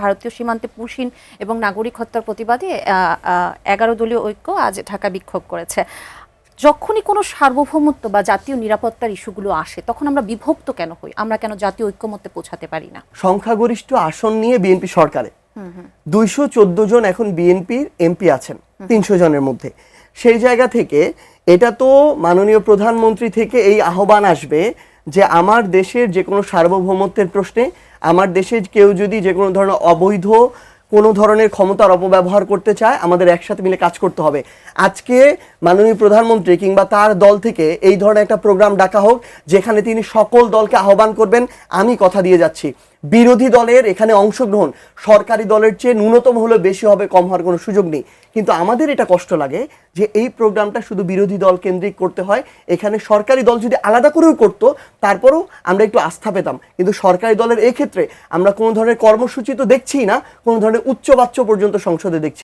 ভারতীয় সীমান্তে পুশিন এবং নাগরিক হত্যার প্রতিবাদে 11 দলীয় ঐক্য আজ ঢাকা বিক্ষোভ করেছে। যখনই কোনো সার্বভৌমত্ব বা জাতীয় নিরাপত্তার ইস্যুগুলো আসে তখন আমরা বিভক্ত কেন হই? আমরা কেন জাতীয় ঐক্যমত্যে পৌঁছাতে পারি না? সংখ্যাগরিষ্ঠ আসন নিয়ে বিএনপি সরকারে 214 জন এখন বিএনপির এমপি আছেন 300 জনের মধ্যে। সেই জায়গা থেকে এটা তো মাননীয় প্রধানমন্ত্রী থেকে এই আহ্বান আসবে যে আমার দেশের যে কোনো সার্বভৌমত্বের প্রশ্নে আমার দেশে কেউ যদি যে কোনো ধরনের অবৈধ কোনো ধরনের ক্ষমতার অপব্যবহার করতে চায় আমাদের একসাথে মিলে কাজ করতে হবে। আজকে মাননীয় প্রধানমন্ত্রী কিংবা তার দল থেকে এই ধরনের একটা প্রোগ্রাম ডাকা হোক যেখানে তিনি সকল দলকে আহ্বান করবেন। আমি কথা দিয়ে যাচ্ছি বিরোধী দলের এখানে অংশগ্রহণ সরকারি দলের চেয়ে ন্যূনতম হলেও বেশি হবে, কম হওয়ার কোনো সুযোগ নেই। কিন্তু আমাদের এটা কষ্ট লাগে যে এই প্রোগ্রামটা শুধু বিরোধী দল কেন্দ্রিক করতে হয়। এখানে সরকারি দল যদি আলাদা করেও করতো তারপরেও আমরা একটু আস্থা পেতাম, কিন্তু সরকারি দলের এই ক্ষেত্রে আমরা কোনো ধরনের কর্মসূচি তো দেখছিই না, কোনো ধরনের উচ্চবাচ্য পর্যন্ত সংসদে দেখছি।